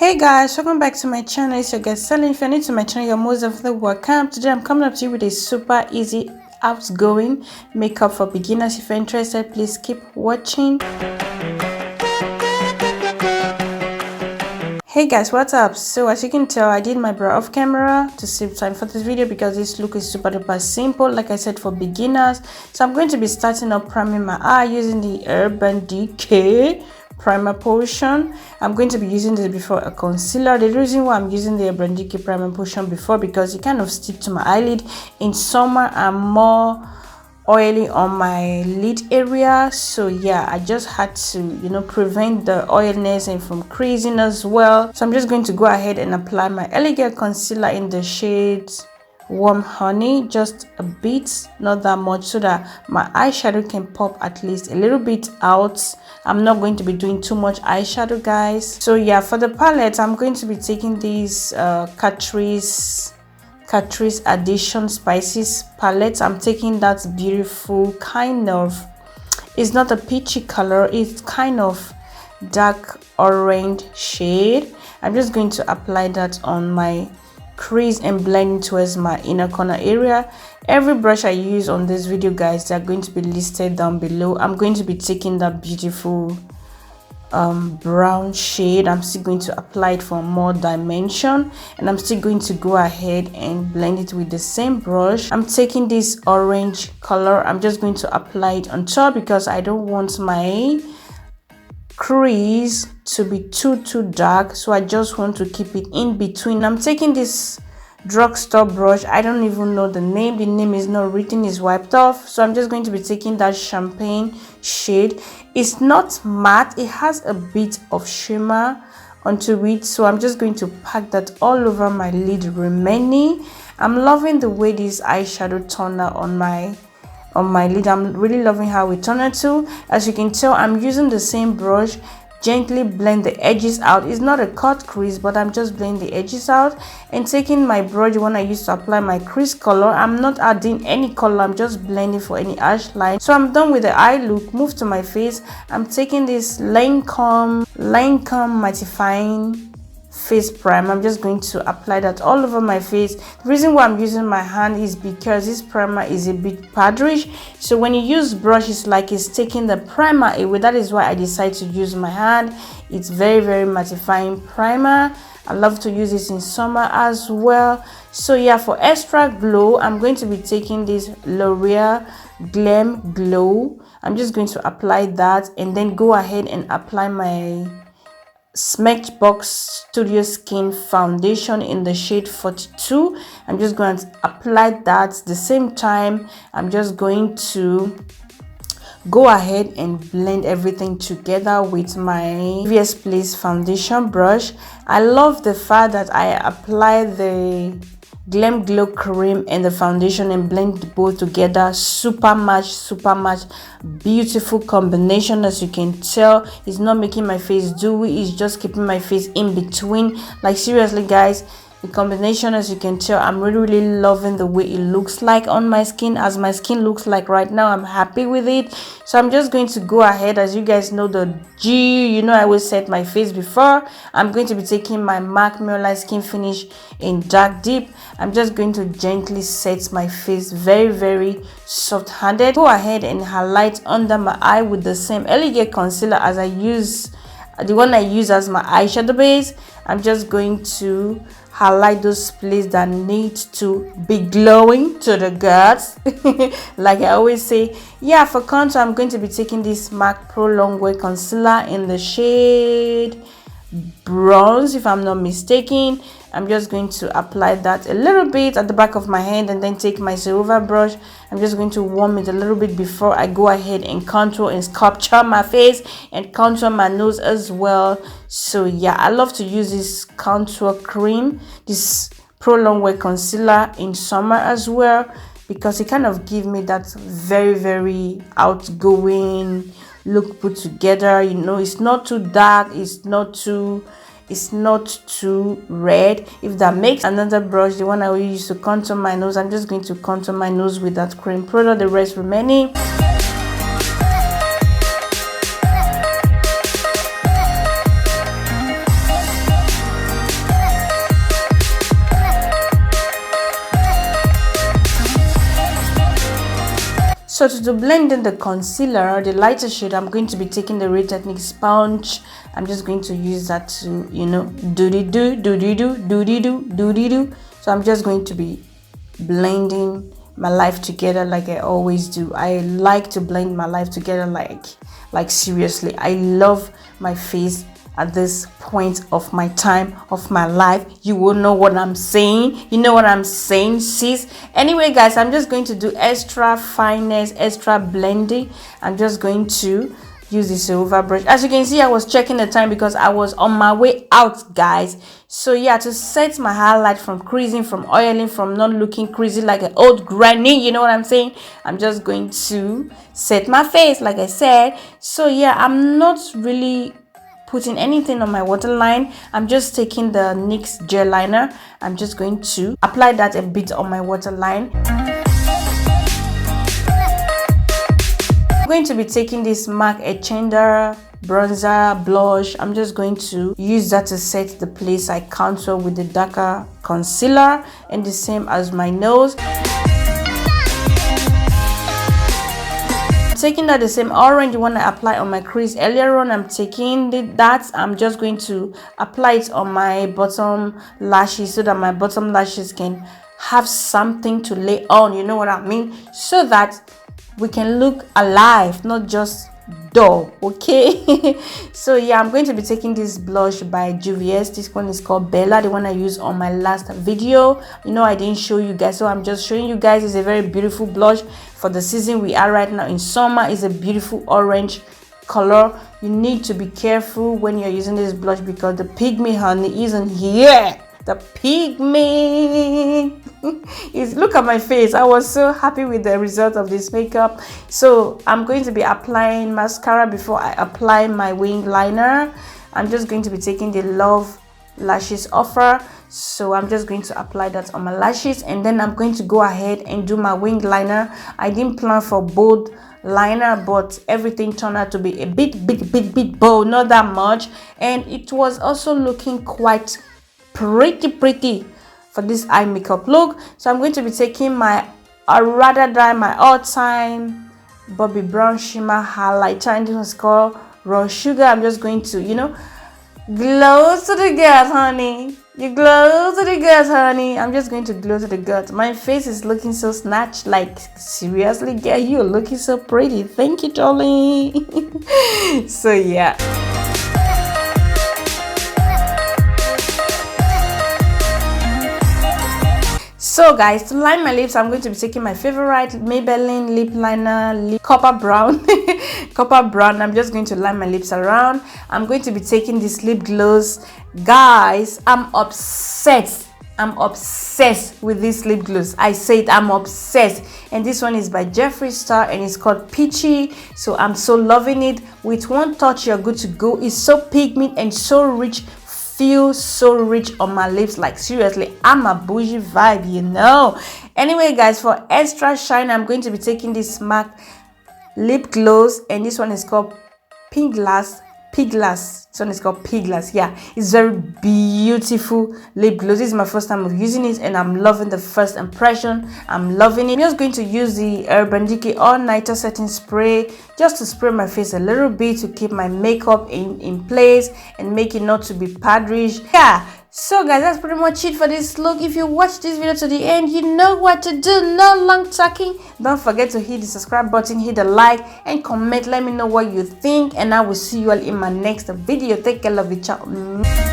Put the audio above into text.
Hey guys, welcome back to my channel. It's your girl Selling. If you're new to my channel, you're most of the welcome. Today I'm coming up to you with a super easy outgoing makeup for beginners. If you're interested, please keep watching. Hey guys, what's up? So as you can tell, I did my brow off camera to save time for this video because this look is super duper simple, like I said, for beginners. So I'm going to be starting up priming my eye using the Urban Decay primer potion. I'm going to be using this before a concealer. The reason why I'm using the Urban Decay primer potion before, because it kind of stick to my eyelid. In summer I'm more oily on my lid area, so yeah, I just had to prevent the oiliness and from creasing as well. So I'm just going to go ahead and apply my L.agirl concealer in the shade Warm Honey, just a bit, not that much, so that my eyeshadow can pop at least a little bit out. I'm not going to be doing too much eyeshadow, guys. So yeah, for the palette I'm going to be taking this Catrice Addition Spices palette. I'm taking that beautiful kind of, it's not a peachy color, it's kind of dark orange shade. I'm just going to apply that on my crease and blend towards my inner corner area. Every brush I use on this video, guys, they're going to be listed down below. I'm going to be taking that beautiful brown shade. I'm still going to apply it for more dimension, and I'm still going to go ahead and blend it with the same brush. I'm taking this orange color. I'm just going to apply it on top because I don't want my crease to be too dark, so I just want to keep it in between. I'm taking this drugstore brush. I don't even know the name is not written, is wiped off, so I'm just going to be taking that champagne shade. It's not matte, it has a bit of shimmer onto it, so I'm just going to pack that all over my lid remaining. I'm loving the way this eyeshadow toner on my lid. I'm really loving how it turned out too. As you can tell, I'm using the same brush, gently blend the edges out. It's not a cut crease, but I'm just blending the edges out, and taking my brush, the one I used to apply my crease color. I'm not adding any color, I'm just blending for any harsh line. So I'm done with the eye look. Move to my face. I'm taking this Lancome mattifying face primer. I'm just going to apply that all over my face. The reason why I'm using my hand is because this primer is a bit powderish, so when you use brush, it's like it's taking the primer away. That is why I decided to use my hand. It's very mattifying primer. I love to use this in summer as well. So yeah, for extra glow, I'm going to be taking this L'Oreal Glam Glow. I'm just going to apply that and then go ahead and apply my Smashbox Studio Skin Foundation in the shade 42. I'm just going to apply that. At the same time, I'm just going to go ahead and blend everything together with my previous place foundation brush. I love the fact that I apply the Glam Glow cream and the foundation and blend both together. Super match, beautiful combination. As you can tell, it's not making my face dewy, it's just keeping my face in between. Like seriously, guys, the combination, as you can tell, I'm really loving the way it looks like on my skin. As my skin looks like right now, I'm happy with it. So I'm just going to go ahead. As you guys know, the G, I will set my face before. I'm going to be taking my MAC Mineralize Skin Finish in Dark Deep. I'm just going to gently set my face, very soft handed. Go ahead and highlight under my eye with the same L.agirl concealer as I use, the one I use as my eyeshadow base. I'm just going to highlight those places that need to be glowing to the guts. Like I always say. Yeah, for contour, I'm going to be taking this MAC Pro Longwear concealer in the shade Bronze, if I'm not mistaken. I'm just going to apply that a little bit at the back of my hand and then take my Zoeva brush. I'm just going to warm it a little bit before I go ahead and contour and sculpture my face and contour my nose as well. So yeah, I love to use this contour cream, this Pro Longwear concealer in summer as well, because it kind of gives me that very outgoing look put together. It's not too dark, it's not too red, if that makes. Another brush, the one I will use to contour my nose, I'm just going to contour my nose with that cream product, the rest remaining. So to blend in the concealer, the lighter shade, I'm going to be taking the Ray Technique sponge. I'm just going to use that to, you know, do. So I'm just going to be blending my life together like I always do. I like to blend my life together like seriously. I love my face at this point of my time of my life. You will know what I'm saying. You know what I'm saying, sis. Anyway, guys, I'm just going to do extra fineness, extra blending. I'm just going to use this Zoeva brush. As you can see, I was checking the time because I was on my way out, guys. So yeah, to set my highlight from creasing, from oiling, from not looking crazy like an old granny, you know what I'm saying, I'm just going to set my face like I said. So yeah, I'm not really putting anything on my waterline. I'm just taking the NYX gel liner. I'm just going to apply that a bit on my waterline. I'm going to be taking this MAC Etchender bronzer blush. I'm just going to use that to set the place I contour with the darker concealer, and the same as my nose. Taking that the same orange one I applied on my crease earlier on, I'm taking that. I'm just going to apply it on my bottom lashes so that my bottom lashes can have something to lay on, you know what I mean, so that we can look alive, not just dull. Okay. So yeah, I'm going to be taking this blush by Juvia. This one is called Bella, the one I used on my last video. You know, I didn't show you guys, so I'm just showing you guys. It's a very beautiful blush for the season we are right now in summer. It's a beautiful orange color. You need to be careful when you're using this blush because the pigment, honey, isn't here. The pigment is, look at my face. I was so happy with the result of this makeup. So I'm going to be applying mascara before I apply my wing liner. I'm just going to be taking the L.o.v lashes offer, so I'm just going to apply that on my lashes, and then I'm going to go ahead and do my wing liner. I didn't plan for bold liner, but everything turned out to be a bit bold, not that much, and it was also looking quite pretty for this eye makeup look. So I'm going to be taking my all-time Bobbi brown shimmer highlighter, and this was called Raw Sugar. I'm just going to, you know, glow to the gut, honey. You glow to the gut, honey. I'm just going to glow to the gut. My face is looking so snatched, like seriously, girl, you're looking so pretty. Thank you, darling. So yeah. So guys, to line my lips, I'm going to be taking my favorite Maybelline lip liner, copper brown. Copper brown. I'm just going to line my lips around. I'm going to be taking this lip gloss. Guys, I'm obsessed with this lip gloss. I said I'm obsessed, and this one is by Jeffreestar and it's called Peachy. So I'm so loving it. With one touch you're good to go. It's so pigment and so rich. Feels so rich on my lips, like seriously, I'm a bougie vibe, you know. Anyway guys, for extra shine, I'm going to be taking this MAC lip gloss, and this one is called pglss. This one is called pglss. Yeah, it's very beautiful lip gloss. This is my first time of using it, and I'm loving the first impression. I'm loving it. I'm just going to use the Urban Decay all nighter setting spray just to spray my face a little bit to keep my makeup in place and make it not to be powderish. Yeah, so guys, that's pretty much it for this look. If you watched this video to the end, you know what to do. No long talking. Don't forget to hit the subscribe button, hit the like, and comment. Let me know what you think, and I will see you all in my next video. Take care, love you, ciao.